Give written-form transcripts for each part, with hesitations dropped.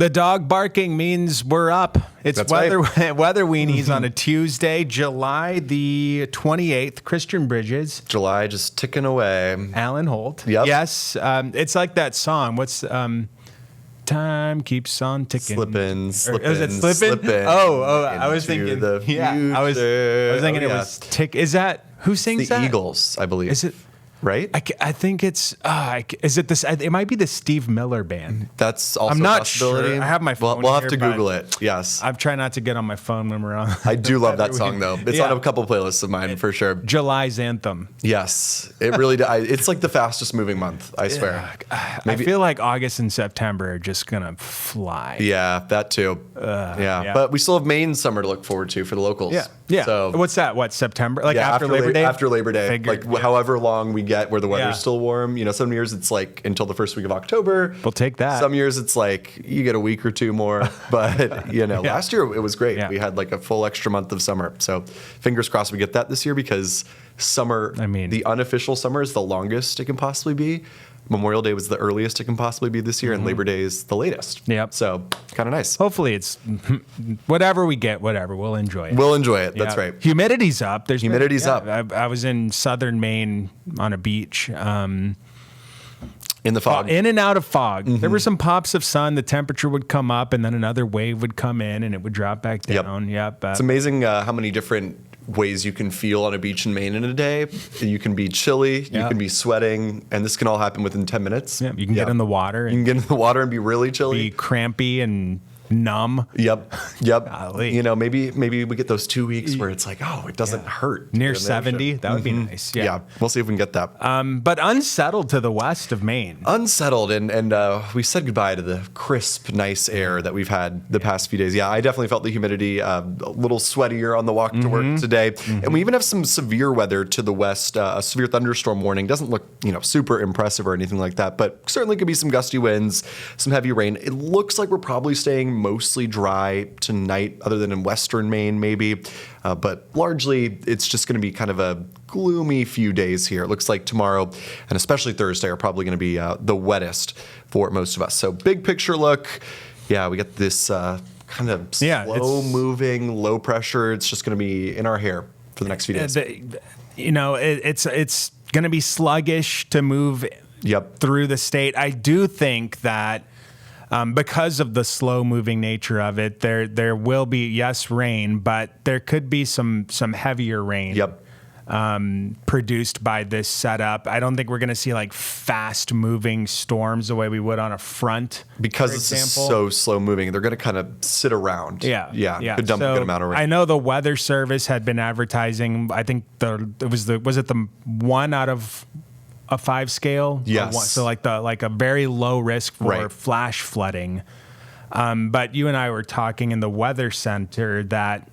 The dog barking means we're up. It's That's weather weenies on a Tuesday, July the 28th. Christian Bridges, July just ticking away. Alan Holt. Yep. Yes. It's like that song. What's time keeps on ticking. Slipping. Is it slipping? Oh, I was thinking. I was thinking it was tick. Is that who sings that? The Eagles, I believe. Is it? Right? I think it's. Is it this? It might be the Steve Miller Band. That's also I'm not a possibility. sure. I have my phone. We'll have here, to Google it. Yes. I'm trying not to get on my phone when we're on. I do love that song though. It's on a couple playlists of mine for sure. July's anthem. Yes, it really. It's like the fastest moving month. I swear. I feel like August and September are just gonna fly. Yeah, that too. Yeah, but we still have Maine summer to look forward to for the locals. Yeah. So what's that? What, September? Like after Labor Day? After Labor Day. Figured, however long we get where the weather's still warm. You know, some years it's like until the first week of October. We'll take that. Some years it's like you get a week or two more. But, you know, last year it was great. Yeah. We had like a full extra month of summer. So fingers crossed we get that this year because summer, the unofficial summer is the longest it can possibly be. Memorial Day was the earliest it can possibly be this year, and Labor Day is the latest. Yep. So kind of nice. Hopefully it's whatever we get, whatever. We'll enjoy it. We'll enjoy it. That's right. Humidity's up. Humidity's up. I was in southern Maine on a beach. In the fog. In and out of fog. There were some pops of sun. The temperature would come up, and then another wave would come in, and it would drop back down. Yep. It's amazing how many different ways you can feel on a beach in Maine in a day. You can be chilly, you can be sweating, and this can all happen within 10 minutes. Yeah, you can get in the water. You can get in the water and be really chilly. Be crampy and numb. Yep. Golly. You know, maybe we get those 2 weeks where it's like, oh, it doesn't hurt. Near 70, that would be nice. Yeah, we'll see if we can get that. But unsettled to the west of Maine. Unsettled, and we said goodbye to the crisp, nice air that we've had the past few days. Yeah, I definitely felt the humidity, a little sweatier on the walk to work today. And we even have some severe weather to the west, a severe thunderstorm warning. Doesn't look, super impressive or anything like that, but certainly could be some gusty winds, some heavy rain. It looks like we're probably staying mostly dry tonight, other than in western Maine maybe, but largely it's just going to be kind of a gloomy few days here. It looks like tomorrow and especially Thursday are probably going to be the wettest for most of us. So big picture look, we got this kind of slow moving, low pressure. It's just going to be in our hair for the next few days. It's going to be sluggish to move through the state. I do think that because of the slow-moving nature of it, there will be, rain, but there could be some heavier rain produced by this setup. I don't think we're going to see like fast-moving storms the way we would on a front. Because this is so slow-moving, they're going to kind of sit around. Yeah. Could dump a good amount of rain. I know the Weather Service had been advertising, I think was it the 1 out of a 5 scale? Yes. So like a very low risk for flash flooding. But you and I were talking in the weather center that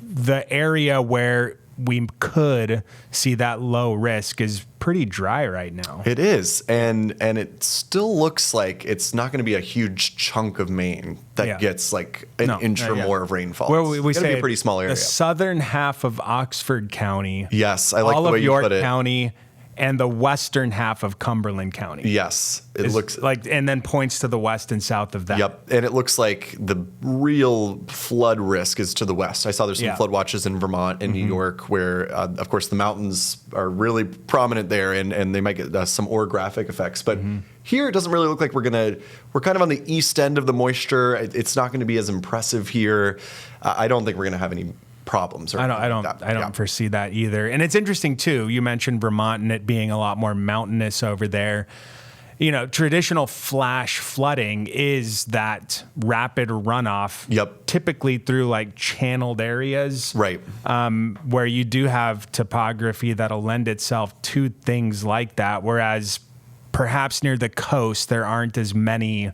the area where we could see that low risk is pretty dry right now. It is. And it still looks like it's not going to be a huge chunk of Maine that gets like an inch or more of rainfall. Well, we say be a pretty small area. The southern half of Oxford County. Yes, I like the way you put it. All of York County. And the western half of Cumberland County. Yes. It looks like, and then points to the west and south of that. Yep. And it looks like the real flood risk is to the west. I saw there's some flood watches in Vermont and New York where, of course, the mountains are really prominent there and they might get some orographic effects. But here it doesn't really look like we're kind of on the east end of the moisture. It's not going to be as impressive here. I don't think we're going to have any problems. I don't foresee that either. And it's interesting too. You mentioned Vermont and it being a lot more mountainous over there. Traditional flash flooding is that rapid runoff. Typically through like channeled areas. Right. Where you do have topography that'll lend itself to things like that. Whereas perhaps near the coast, there aren't as many.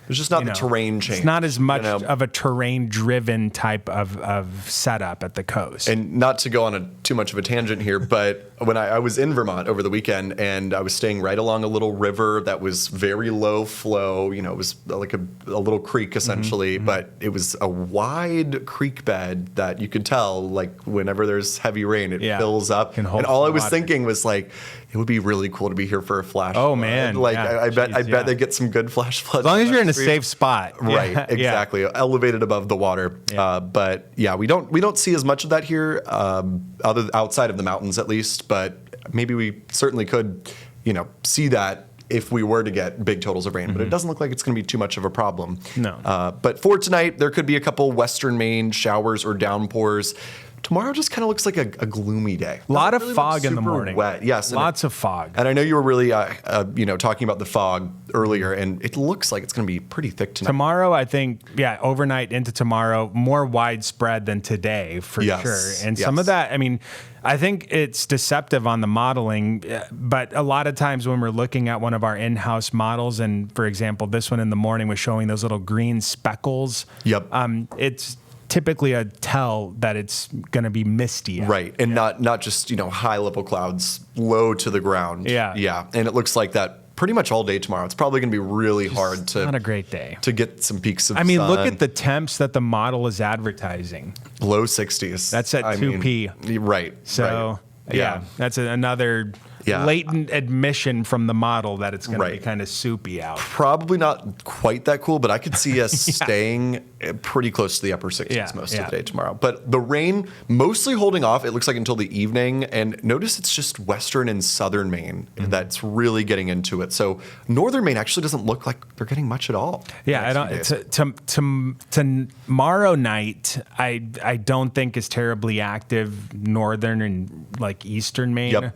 There's just not the terrain change. It's not as much of a terrain-driven type of setup at the coast. And not to go on too much of a tangent here, but when I was in Vermont over the weekend, and I was staying right along a little river that was very low flow. You know, it was like a little creek essentially, but it was a wide creek bed that you could tell, like whenever there's heavy rain, it fills up. And all I was thinking was like, it would be really cool to be here for a flash flood. Oh man, like I bet they get some good flash floods. As long as you're in a safe spot, right? Exactly, elevated above the water. But yeah, we don't see as much of that here, outside of the mountains at least. But maybe we certainly could, see that if we were to get big totals of rain. But it doesn't look like it's going to be too much of a problem. No. But for tonight, there could be a couple western Maine showers or downpours. Tomorrow just kind of looks like a gloomy day. A lot of fog in the morning. Wet. Yes. Lots of fog. And I know you were really, talking about the fog earlier, and it looks like it's going to be pretty thick tonight. Tomorrow, I think, overnight into tomorrow, more widespread than today for sure. And some of that, I think it's deceptive on the modeling, but a lot of times when we're looking at one of our in-house models, and for example, this one in the morning was showing those little green speckles. Yep. It's typically a tell that it's going to be misty. Right. And not just, high level clouds low to the ground. Yeah. Yeah. And it looks like that pretty much all day tomorrow. It's probably going to be really hard to... Not a great day. To get some peaks of sun. Look at the temps that the model is advertising. Low 60s. That's at 2P. Right. So, Yeah. That's another... latent admission from the model that it's going to be kind of soupy out. Probably not quite that cool, but I could see us staying pretty close to the upper 60s most of the day tomorrow. But the rain mostly holding off, it looks like, until the evening. And notice it's just western and southern Maine that's really getting into it. So northern Maine actually doesn't look like they're getting much at all. Yeah, I don't. Tomorrow night, I don't think is terribly active northern and like eastern Maine. Yep.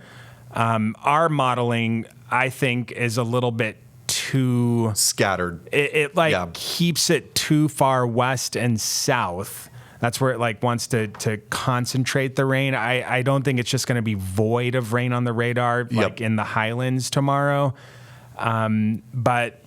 Our modeling, I think, is a little bit too scattered. It keeps it too far west and south. That's where it wants to concentrate the rain. I don't think it's just going to be void of rain on the radar in the highlands tomorrow. But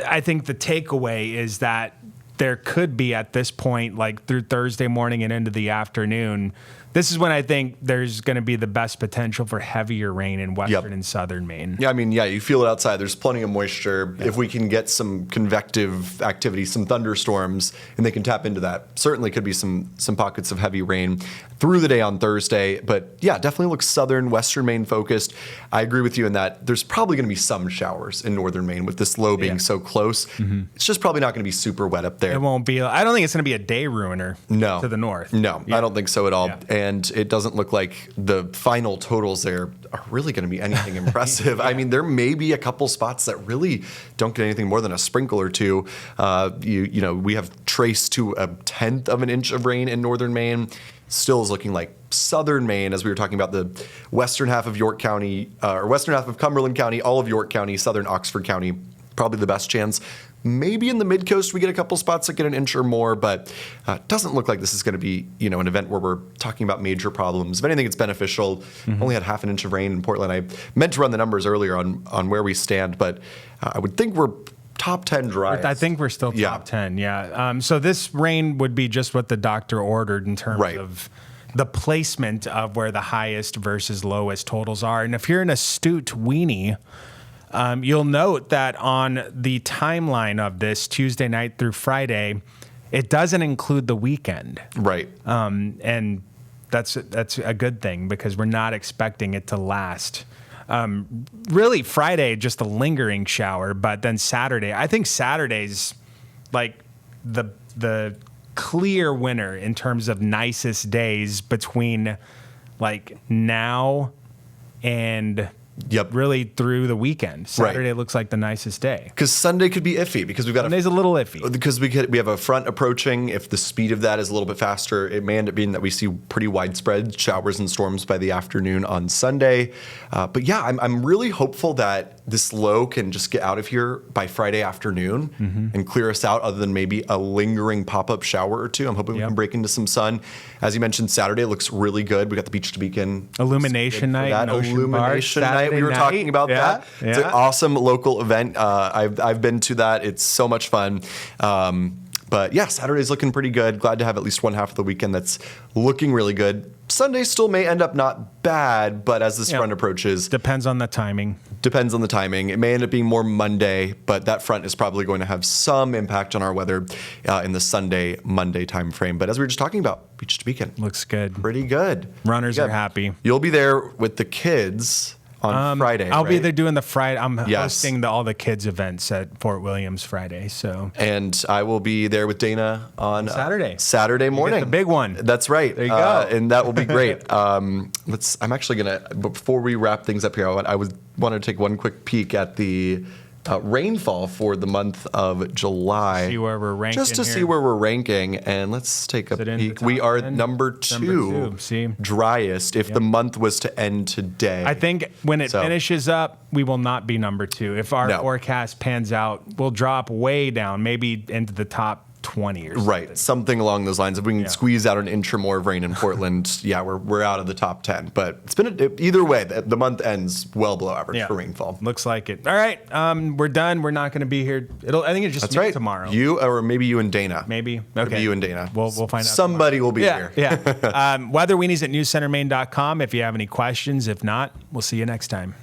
I think the takeaway is that there could be at this point, through Thursday morning and into the afternoon, this is when I think there's going to be the best potential for heavier rain in western and southern Maine. Yeah, you feel it outside. There's plenty of moisture. Yeah. If we can get some convective activity, some thunderstorms, and they can tap into that, certainly could be some pockets of heavy rain through the day on Thursday. But yeah, definitely looks southern, western Maine focused. I agree with you in that there's probably going to be some showers in northern Maine with this low being so close. Mm-hmm. It's just probably not going to be super wet up there. It won't be. I don't think it's going to be a day ruiner to the north. No, I don't think so at all. Yeah. And it doesn't look like the final totals there are really going to be anything impressive. There may be a couple spots that really don't get anything more than a sprinkle or two. We have traced to 1/10 of an inch of rain in northern Maine. Still is looking like southern Maine, as we were talking about the western half of York County, or western half of Cumberland County, all of York County, southern Oxford County, probably the best chance. Maybe in the mid-coast we get a couple spots that get an inch or more, but it doesn't look like this is going to be, an event where we're talking about major problems. If anything, it's beneficial. Mm-hmm. Only had half an inch of rain in Portland. I meant to run the numbers earlier on where we stand, but I would think we're top 10 dry. I think we're still top 10, so this rain would be just what the doctor ordered in terms of the placement of where the highest versus lowest totals are. And if you're an astute weenie, you'll note that on the timeline of this Tuesday night through Friday, it doesn't include the weekend. Right. And that's a good thing because we're not expecting it to last. Really Friday, just a lingering shower, but then Saturday, I think Saturday's the clear winner in terms of nicest days between now and really through the weekend. Saturday looks like the nicest day. Because Sunday could be iffy because we've got Sunday's a little iffy. Because we have a front approaching. If the speed of that is a little bit faster, it may end up being that we see pretty widespread showers and storms by the afternoon on Sunday. But yeah, I'm really hopeful that this low can just get out of here by Friday afternoon and clear us out, other than maybe a lingering pop-up shower or two. I'm hoping we can break into some sun. As you mentioned, Saturday looks really good. We got the Beach to Beacon Illumination night. Illumination night. We were talking about that. Yeah. It's an awesome local event. I've been to that. It's so much fun. But yeah, Saturday's looking pretty good. Glad to have at least one half of the weekend that's looking really good. Sunday still may end up not bad, but as this front approaches... Depends on the timing. Depends on the timing. It may end up being more Monday, but that front is probably going to have some impact on our weather in the Sunday-Monday time frame. But as we were just talking about, Beach to Beacon. Looks good. Pretty good. Runners are happy. You'll be there with the kids on Friday, I'll be right? there doing the Friday. I'm hosting all the kids events at Fort Williams Friday. So, and I will be there with Dana on Saturday morning. The big one. That's right. There you go. And that will be great. I'm actually gonna, before we wrap things up here, I wanted to take one quick peek at the rainfall for the month of July. See where we're ranking. Just to see where we're ranking. And let's take a peek. We are number two. See? Driest if the month was to end today. I think when it finishes up, we will not be number two. If our forecast pans out, we'll drop way down, maybe into the top 20 or something. Right, something along those lines. If we can squeeze out an inch or more of rain in Portland, we're out of the top 10. But it's been either way, the month ends well below average for rainfall. Looks like it. All right, we're done. We're not going to be here. I think it's just me tomorrow. You or maybe you and Dana. Maybe. Okay. Maybe you and Dana. We'll find out. Somebody will be here. Yeah. Weather-weenies at newscentermaine.com if you have any questions. If not, we'll see you next time.